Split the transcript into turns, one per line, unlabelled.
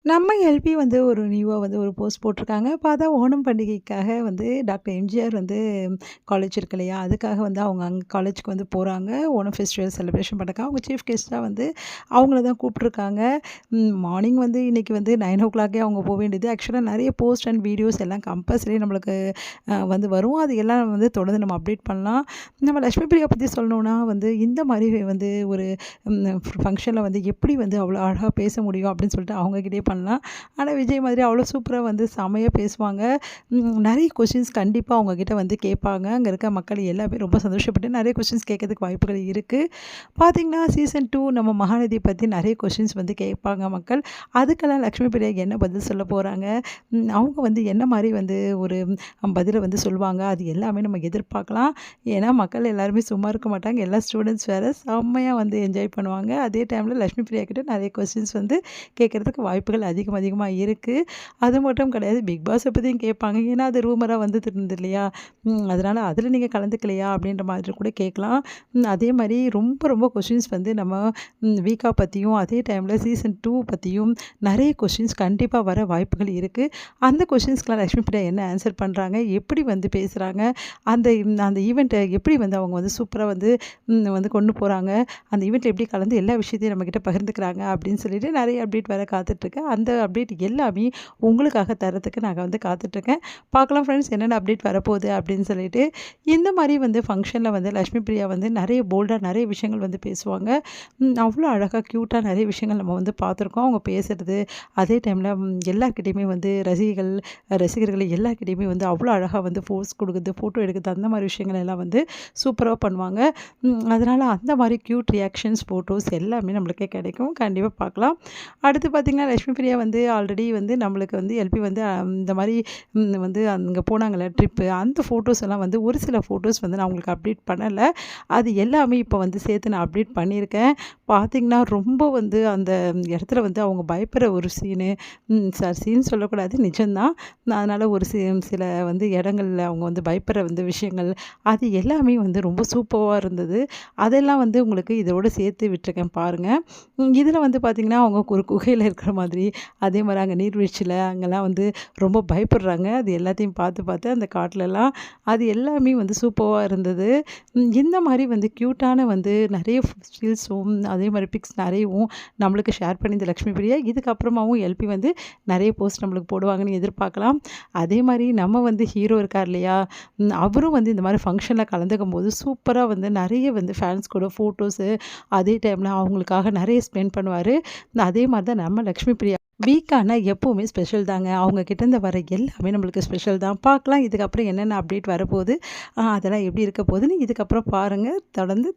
நம்ம எல்பி வந்து ஒரு நியூவா வந்து ஒரு போஸ்ட் போட்டிருக்காங்க. பார்த்தா ஓணம் பண்டிகைக்காக வந்து டாக்டர் எம்ஜிஆர் வந்து காலேஜ் இருக்கு இல்லையா? அதுக்காக வந்து அவங்க அங்க காலேஜுக்கு வந்து போறாங்க. ஓணம் ஃபெஸ்டிவல் செலிப்ரேஷன் பண்ணக்க. அவங்க சீஃப் கெஸ்ட்டா வந்து அவங்கள தான் கூப்பிட்டுருக்காங்க. மார்னிங் வந்து இன்னைக்கு வந்து 9:00 அவங்க போ வேண்டியது. ஆக்சுவலா நெறைய போஸ்ட் அண்ட் வீடியோஸ் எல்லாம் கம்பல்சரி நம்மளுக்கு வந்து வரும். அது எல்லாம் வந்து தொடர்ந்து நம்ம அப்டேட் பண்ணலாம். நம்ம லட்சுமி பிரியா பத்தி சொல்லணும்னா வந்து இந்த மாரி வந்து ஒரு ஃபங்ஷன்ல வந்து எப்படி வந்து அவ்வளோ அழகா பேச முடியும் அப்படின்னு சொல்லிட்டு அவங்ககிட்டயே பண்ணலாம். ஆனா விஜய் மாதிரி அவ்வளோ சூப்பரா வந்து செமையா பேசுவாங்க. நெறைய கொஸ்டின்ஸ் கண்டிப்பா அவங்க கிட்ட வந்து கேட்பாங்க. அங்க இருக்க மக்கள் எல்லாமே ரொம்ப சந்தோஷப்பட்டு நெறைய கொஸ்டின்ஸ் கேட்கறதுக்கு வாய்ப்புகள் இருக்கு. பார்த்தீங்கன்னா, சீசன் 2 நம்ம மகாநதி பத்தி நெறைய கொஸ்டின்ஸ் வந்து கேட்பாங்க மக்கள். அதுக்கெல்லாம் லட்சுமி பிரியா என்ன பதில் சொல்ல போறாங்க? அவங்க வந்து என்ன மாரி வந்து ஒரு பதில வந்து சொல்லுவாங்க? அது எல்லாமே நம்ம எதிர்பார்க்கலாம். ஏன்னா, மக்கள் எல்லாருமே சும்மா இருக்க மாட்டாங்க. எல்லா ஸ்டூடெண்ட்ஸ் வேற செம்மையா வந்து என்ஜாய் பண்ணுவாங்க. அதே டைம்ல லட்சுமி பிரியா கிட்ட நெறைய கொஸ்டின்ஸ் வந்து கேட்கறதுக்கு வாய்ப்புகள் அதிகமா இருக்கு. அது மட்டும் கிடையாது, பிக் பாஸ பத்தியும் கேட்பாங்க. ஏன்னா, அது ரூமரா வந்துட்டு இருந்தது இல்லையா? அதனால அதில நீங்க கலந்துக்கலையா? அப்படின்ற மாதிரி கூட கேட்கலாம். அதே மாரி ரொம்ப கொஸ்டின்ஸ் வந்து நம்ம வீக்கா பத்தியும், அதே டைம்ல சீசன் 2 பத்தியும் நெறைய கொஸ்டின்ஸ் கண்டிப்பா வர வாய்ப்புகள் இருக்கு. அந்த கொஸ்டின்ஸ்க்குலாம் லட்சுமி பிரியா என்ன ஆன்சர் பண்றாங்க? எப்படி வந்து பேசுறாங்க? அந்த அந்த ஈவெண்ட்ட எப்படி வந்து அவங்க வந்து சூப்பரா வந்து வந்து கொண்டு போறாங்க? அந்த ஈவெண்ட்ல எப்படி கலந்து எல்லா விஷயத்தையும் நம்மகிட்ட பகிர்ந்துக்கிறாங்க அப்படின்னு சொல்லிட்டு நெறைய அப்டேட் வர காத்துட்ருக்கேன். அந்த அப்டேட் எல்லாமே உங்களுக்காக தர்றதுக்கு நாங்க வந்து காத்துட்ருக்கேன். பார்க்கலாம் ஃப்ரெண்ட்ஸ் என்னென்ன அப்டேட் வரப்போகுது அப்படின்னு சொல்லிட்டு. இந்த மாரி வந்து ஃபங்ஷன்ல வந்து லட்சுமி பிரியா வந்து நெறைய போல்டா நெறைய விஷயங்கள் வந்து பேசுவாங்க. அவ்வளோ அழகா க்யூட்டா நெறைய விஷயங்கள் நம்ம வந்து பார்த்துருக்கோம். அவங்க பேசுறது, அதே டைம்ல எல்லார்கிட்டயுமே வந்து ரசிகர்கள் எல்லார்கிட்டயுமே வந்து அவ்வளோ அழகா வந்து போஸ் குடுக்குறது, ஃபோட்டோ எடுக்குறது அந்த மாரி விஷயங்கள் எல்லாம் வந்து சூப்பரா பண்ணுவாங்க. அதனால அந்த மாரி க்யூட் ரியாக்ஷன்ஸ், ஃபோட்டோஸ் எல்லாமே நம்மளுக்கு கிடைக்கும். கண்டிப்பா பார்க்கலாம். அடுத்து பார்த்தீங்கன்னா, லட்சுமி பிரியா வந்து ஆல்ரெடி வந்து நம்மளுக்கு வந்து எல்பி வந்து இந்த மாரி வந்து அங்க போனாங்கல்ல ட்ரிப்பு, அந்த ஃபோட்டோஸ் எல்லாம் வந்து ஒரு சில ஃபோட்டோஸ் வந்து நான் உங்களுக்கு அப்டேட் பண்ணல. அது எல்லாமே இப்போ வந்து சேர்த்து நான் அப்டேட் பண்ணியிருக்கேன். பார்த்தீங்கன்னா, ரொம்ப வந்து அந்த இடத்துல வந்து அவங்க பயப்படுற ஒரு சீனு, சீன் சொல்லக்கூடாது நிஜம்தான். அதனால ஒரு சில வந்து இடங்கள்ல அவங்க வந்து பயப்படுற வந்து விஷயங்கள், அது எல்லாமே வந்து ரொம்ப சூப்பர்வா இருந்தது. அதெல்லாம் வந்து உங்களுக்கு இதோட சேர்த்து விட்டுருக்கேன் பாருங்க. இதில வந்து பார்த்திங்கன்னா, அவங்க ஒரு குகையில இருக்கிற மாதிரி, அதே மாரி அங்க நீர்வீழ்ச்சியில அங்கெல்லாம் வந்து ரொம்ப பயப்படுறாங்க. அது எல்லாத்தையும் பார்த்து அந்த காட்டுலலாம் அது எல்லாமே வந்து சூப்பர்வா இருந்தது. இந்த மாரி வந்து க்யூட்டான வந்து நெறைய ஸ்டில்ஸும், அதே மாரி பிக்ஸ் நெறையவும் நம்மளுக்கு ஷேர் பண்ணி இந்த லட்சுமி பிரியா இதுக்கப்புறமாவும் எல்பி வந்து நெறைய போஸ்ட் நம்மளுக்கு போடுவாங்கன்னு எதிர்பார்க்கலாம். அதே மாரி நம்ம வந்து ஹீரோ இருக்கார் இல்லையா? அவரும் வந்து இந்த மாரி ஃபங்ஷன்ல கலந்துக்கும்போது சூப்பரா வந்து நெறைய வந்து ஃபேன்ஸ் கூட ஃபோட்டோஸு, அதே டைம்ல அவங்களுக்காக நெறைய ஸ்பெண்ட் பண்ணுவாரு. அதே மாரி தான் நம்ம லட்சுமி பிரியா. வீக்கானா எப்பவுமே ஸ்பெஷல் தாங்க. அவங்க கிட்டேருந்து வர எல்லாமே நம்மளுக்கு ஸ்பெஷல் தான். பார்க்கலாம் இதுக்கப்புறம் என்னென்ன அப்டேட் வரப்போகுது, அதெல்லாம் எப்படி இருக்க போகுதுன்னு இதுக்கப்புறம் பாருங்க. தொடர்ந்து